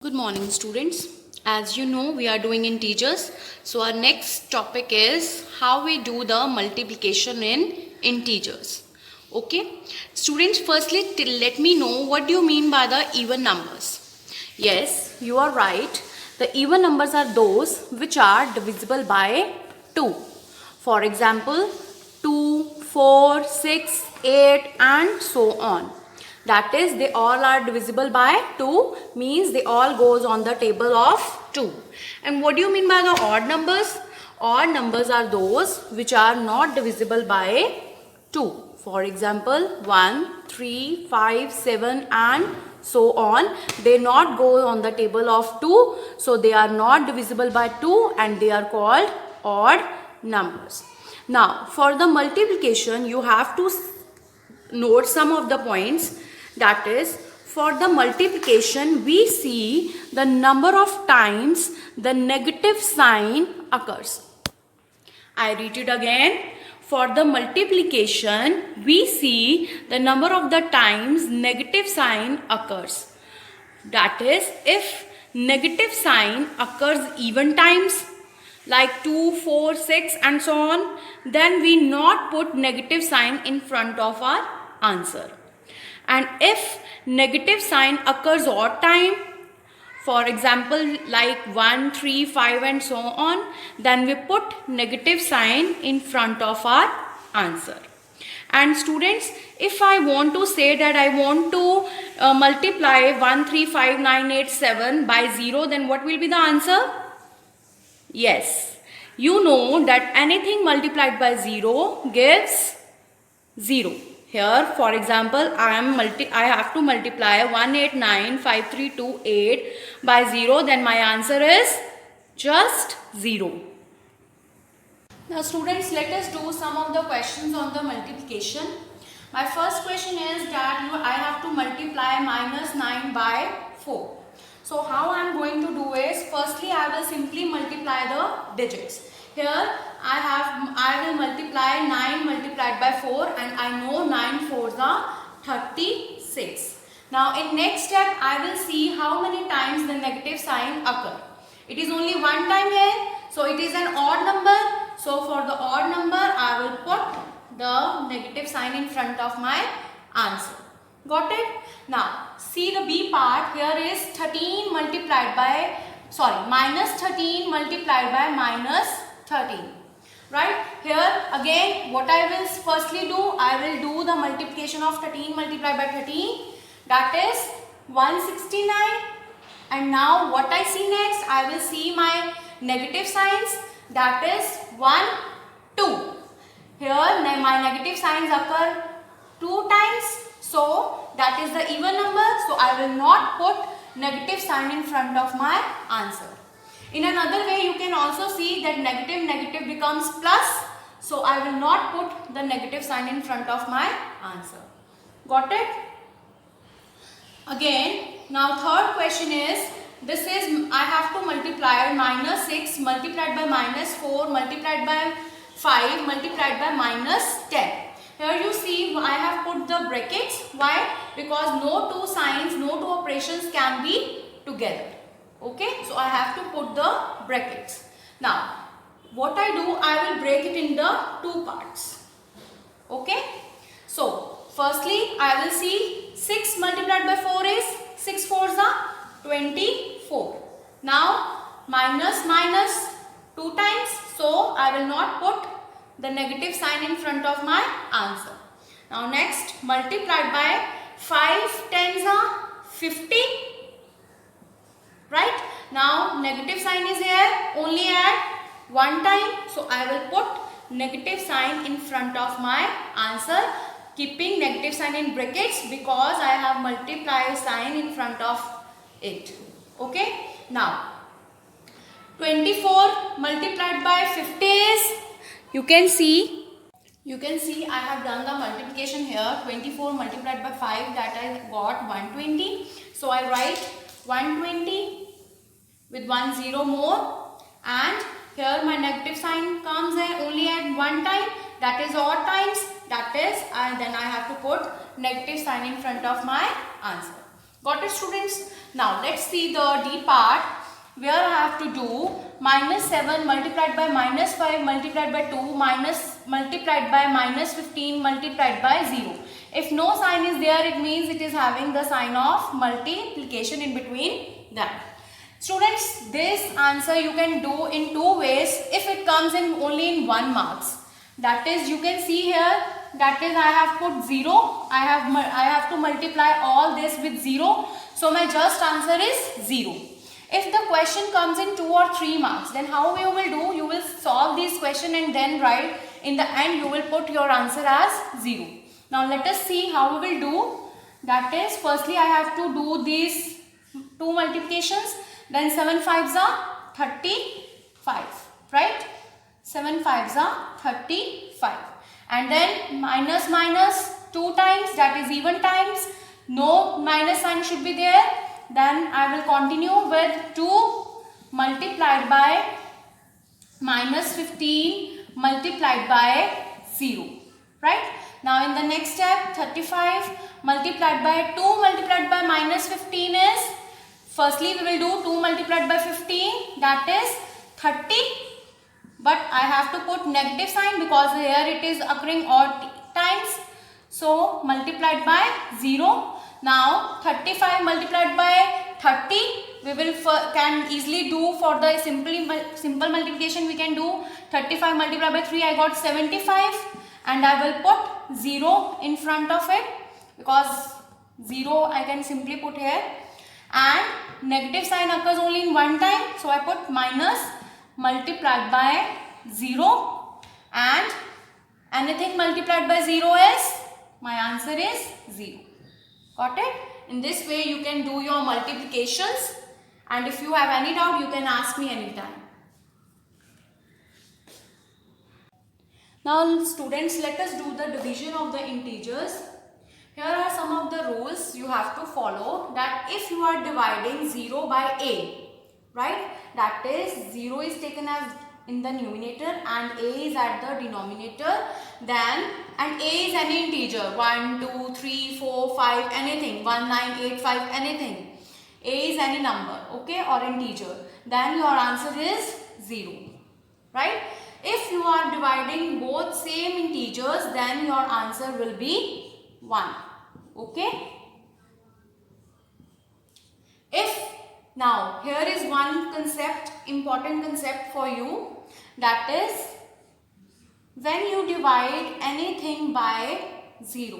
Good morning, students. As you know, we are doing integers. So our next topic is how we do the multiplication in integers. Okay, students, firstly let me know what do you mean by the even numbers. Yes, you are right. The even numbers are those which are divisible by 2. For example, 2, 4, 6, 8 and so on. That is, they all are divisible by 2, means they all goes on the table of 2. And what do you mean by the odd numbers? Odd numbers are those which are not divisible by 2. For example, 1, 3, 5, 7 and so on. They not go on the table of 2. So they are not divisible by 2 and they are called odd numbers. Now for the multiplication you have to note some of the points. That is, for the multiplication we see the number of times the negative sign occurs. I read it again. For the multiplication we see the number of the times negative sign occurs. That is, if negative sign occurs even times like 2, 4, 6 and so on, then we not put negative sign in front of our answer. And if negative sign occurs odd time, for example like 1, 3, 5 and so on, then we put negative sign in front of our answer. And students, if I want to say that I want to multiply 1, 3, 5, 9, 8, 7 by 0, then what will be the answer? Yes, you know that anything multiplied by 0 gives 0. Here, for example, I have to multiply 1895328 by 0. Then my answer is just 0. Now, students, let us do some of the questions on the multiplication. My first question is that I have to multiply minus 9 by 4. So, how I am going to do is, firstly, I will simply multiply the digits. Here I will multiply 9 multiplied by 4 and I know 9 4s are 36. Now in next step I will see how many times the negative sign occur. It is only one time here, so it is an odd number. So for the odd number I will put the negative sign in front of my answer. Got it? Now see the B part. Here is 13 multiplied by minus 13 multiplied by minus 13, right? Here again what I will firstly do, I will do the multiplication of 13 multiplied by 13, that is 169. And now what I see next, I will see my negative signs, that is 1, 2. Here my negative signs occur 2 times, so that is the even number, so I will not put negative sign in front of my answer. In another way, you can also see that negative becomes plus. So, I will not put the negative sign in front of my answer. Got it? Again, now third question is, this is, I have to multiply minus 6 multiplied by minus 4 multiplied by 5 multiplied by minus 10. Here you see, I have put the brackets. Why? Because no two signs, no two operations can be together. Okay, so I have to put the brackets. Now, what I do, I will break it in the two parts. Okay, so firstly, I will see 6 multiplied by 4 is 6 4s are 24. Now, minus 2 times, so I will not put the negative sign in front of my answer. Now, next, multiplied by 5 10s are 50. Right? Now negative sign is here only at one time. So I will put negative sign in front of my answer, keeping negative sign in brackets because I have multiply sign in front of it. Okay? Now 24 multiplied by 50 is, you can see I have done the multiplication here. 24 multiplied by 5, that I got 120. So I write 120 with 1 0 more, and here my negative sign comes only at one time, that is odd times, that is then I have to put negative sign in front of my answer. Got it, students? Now let's see the D part, where I have to do minus 7 multiplied by minus 5 multiplied by 2 minus multiplied by minus 15 multiplied by 0. If no sign is there, it means it is having the sign of multiplication in between them. Students, this answer you can do in two ways if it comes in only in 1 marks. That is, you can see here, that is I have put 0. I have to multiply all this with 0. So my just answer is 0. If the question comes in 2 or 3 marks, then how you will do? You will solve this question and then write in the end you will put your answer as 0. Now let us see how we will do. That is, firstly I have to do these two multiplications. Then 7 5s are 35, right? 7 5s are 35. And then minus minus 2 times, that is even times. No minus sign should be there. Then I will continue with 2 multiplied by minus 15 multiplied by 0, right? Now in the next step, 35 multiplied by 2 multiplied by minus 15 is, firstly we will do 2 multiplied by 15, that is 30. But I have to put negative sign because here it is occurring odd times. So multiplied by 0. Now 35 multiplied by 30, we will can easily do for the simple multiplication. We can do 35 multiplied by 3, I got 75, and I will put 0 in front of it because 0 I can simply put here, and negative sign occurs only in one time, so I put minus multiplied by 0, and anything multiplied by 0 is, my answer is 0. Got it? In this way you can do your multiplications, and if you have any doubt you can ask me anytime. Now students, let us do the division of the integers. Here are some of the rules you have to follow. That if you are dividing 0 by a, right, that is 0 is taken as in the numerator and a is at the denominator, then, and a is any integer, 1, 2, 3, 4, 5, anything, 1, 9, 8, 5, anything. A is any number, okay, or integer, then your answer is 0, right? If you are dividing both same integers, then your answer will be 1, okay? If, now here is one concept, important concept for you, that is, when you divide anything by 0,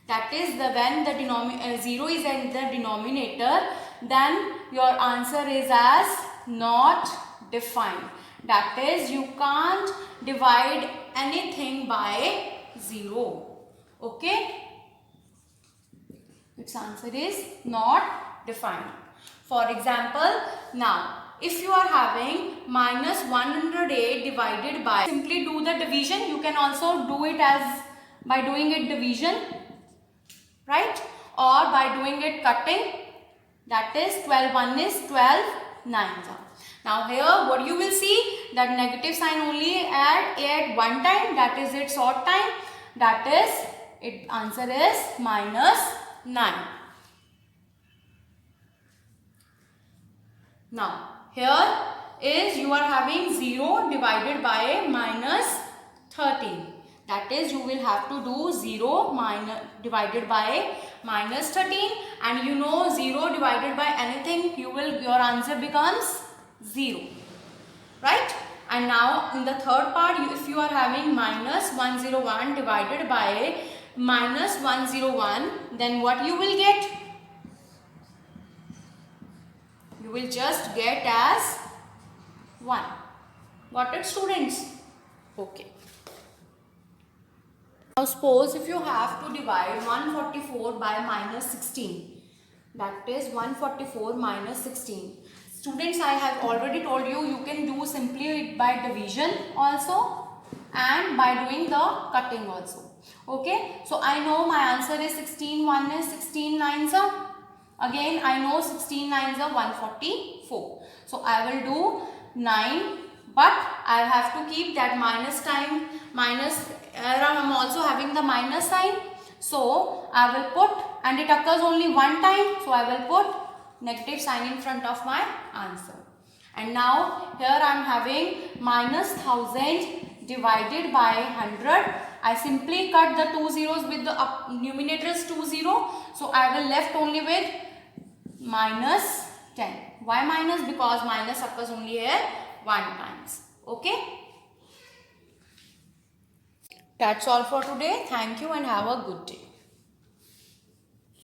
that is when the 0 is in the denominator, then your answer is as not defined. That is, you can't divide anything by 0, okay? Its answer is not defined. For example, now if you are having minus 108 divided by, simply do the division. You can also do it as by doing it division, right, or by doing it cutting. That is 12 1 is 12 9s are. Now here what you will see, that negative sign only at one time, that is its odd time, that is its answer is minus 9. Now here is you are having 0 divided by minus 13. That is, you will have to do 0 divided by minus 13, and you know 0 divided by anything, your answer becomes 0, right? And now in the third part, if you are having minus 101 divided by minus 101, then what you will get? You will just get as 1. Got it, students? Okay. Now suppose if you have to divide 144 by minus 16, that is 144 minus 16. Students, I have already told you, you can do simply by division also and by doing the cutting also. Okay, so I know my answer is 16 1 is 16 9s are. Again I know 16 9s are 144. So I will do 9, but I have to keep that minus sign, minus, I am also having the minus sign. So I will put and it occurs only one time, so I will put negative sign in front of my answer. And now here I am having minus 1000 divided by 100. I simply cut the two zeros with the numerator is 20, so I will left only with minus 10. Why minus? Because minus occurs only here one times. Okay. That's all for today. Thank you and have a good day.